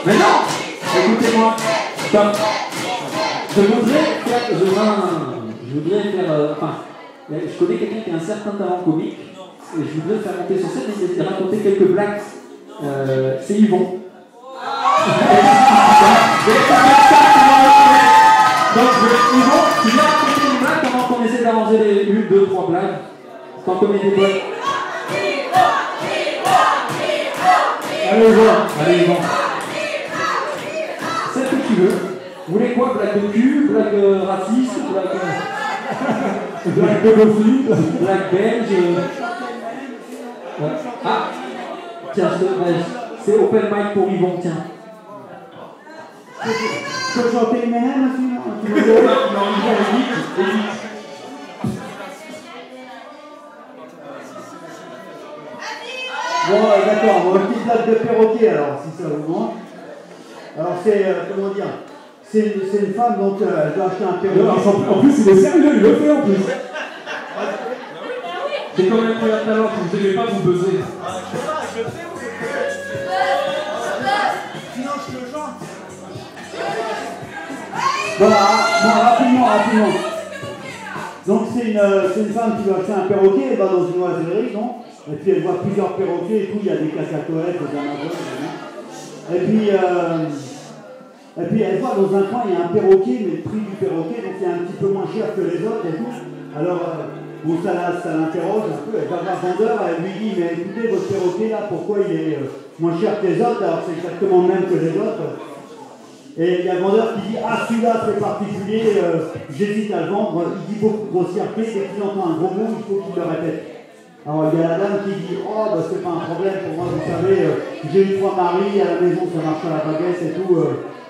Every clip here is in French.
Mais non! Écoutez-moi. Stop. Je voudrais faire. Enfin, je connais quelqu'un qui a un certain talent comique. Et je voudrais le faire monter sur scène et raconter quelques blagues. C'est Yvon. Donc, Yvon, tu viens raconter une blague pendant qu'on essaie d'arranger les 1, 2, 3 blagues. T'en connais des blagues? Allez, Yvon. C'est ce que tu veux. Vous voulez quoi? Blague de cul, blague raciste, blague pédophile, blague belge. Ah, tiens, c'est open mic pour Yvon, tiens. Je peux chanter une même aussi, non? Bon, d'accord, une petite blague de perroquet alors, si ça vous manque. Alors c'est, comment dire, c'est une femme, donc elle doit acheter un perroquet. En plus, il est sérieux, il le fait en plus. C'est comme un incroyable talent, si vous n'aimez pas, vous buzzez. Sinon, je te chante. Voilà, bon, rapidement. Donc c'est une femme qui doit acheter un perroquet, elle va dans une oisellerie, non? Et puis elle voit plusieurs perroquets et tout, il y a des cacatoès, des amazones, et puis elle voit dans un coin, il y a un perroquet, mais le prix du perroquet, donc il est un petit peu moins cher que les autres et tout. Alors, bon, ça l'interroge un peu, elle va voir le vendeur, elle lui dit, mais écoutez, votre perroquet là, pourquoi il est moins cher que les autres, alors c'est exactement le même que les autres. Et il y a le vendeur qui dit, ah celui-là c'est particulier, j'hésite à le vendre, il dit beaucoup de grossièreté, dès qu'il entend un gros mot, il faut qu'il le répète. Alors il y a la dame qui dit, oh bah, c'est pas un problème pour moi, vous savez, j'ai eu 3 maris, à la maison ça marche à la baguette et tout,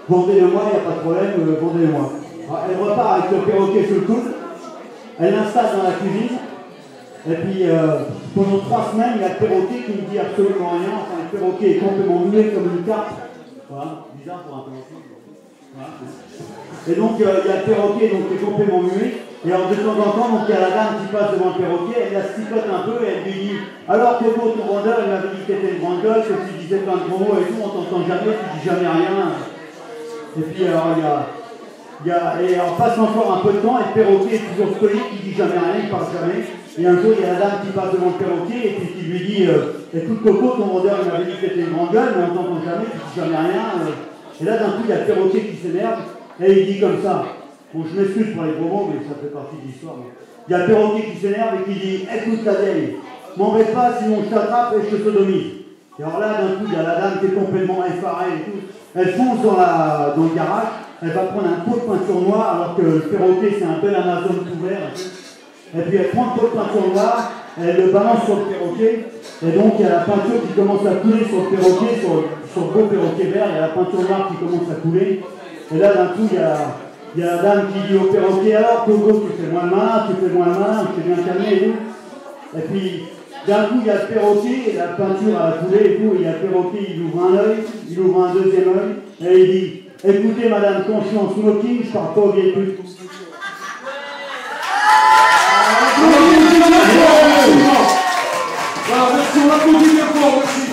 vendez-le-moi, il n'y a pas de problème, vendez-le-moi. Alors elle repart avec le perroquet sur le coude, elle l'installe dans la cuisine, et puis pendant 3 semaines, il y a le perroquet qui ne dit absolument rien, enfin le perroquet est complètement muet comme une carte. Voilà, bizarre pour un perroquet. Voilà. Et donc il y a le perroquet donc, qui est complètement muet. Et alors de temps en temps, donc il y a la dame qui passe devant le perroquet, elle la sticote un peu et elle lui dit, alors Coco, ton vendeur, il m'avait dit que t'étais une grande gueule, que tu disais plein de gros mots et tout, on t'entend jamais, tu dis jamais rien. Et puis alors et on passe encore un peu de temps et le perroquet est toujours stoïque, il dit jamais rien, il parle jamais. Et un jour, il y a la dame qui passe devant le perroquet et puis qui lui dit, écoute Coco, ton vendeur, il m'avait dit que t'étais une grande gueule, mais on t'entend jamais, tu dis jamais rien. Et là d'un coup, il y a le perroquet qui s'énerve et il dit comme ça. Bon, je m'excuse pour les gros mots, mais ça fait partie de l'histoire. Il y a le perroquet qui s'énerve et qui dit, écoute la vieille, m'embête pas, sinon je t'attrape et je te sodomise. Et alors là, d'un coup, il y a la dame qui est complètement effarée et tout. Elle fonce dans le garage, elle va prendre un pot de peinture noire, alors que le perroquet, c'est un bel Amazon couvert. Et puis elle prend le pot de peinture noire, elle le balance sur le perroquet, et donc il y a la peinture qui commence à couler sur le perroquet, sur le beau perroquet vert, il y a la peinture noire qui commence à couler. Et là, d'un coup, il y a la dame qui dit au perroquet, alors Togo, tu fais moins le malin, je t'ai bien calmé et tout. Et puis, d'un coup, il y a le perroquet, et la peinture a coulé et tout, et il y a le perroquet, il ouvre un œil, il ouvre un deuxième œil, et il dit, écoutez madame, quand je suis en smoking, je parle pas aux vieilles putes. Merci, on applaudit bien fort, merci.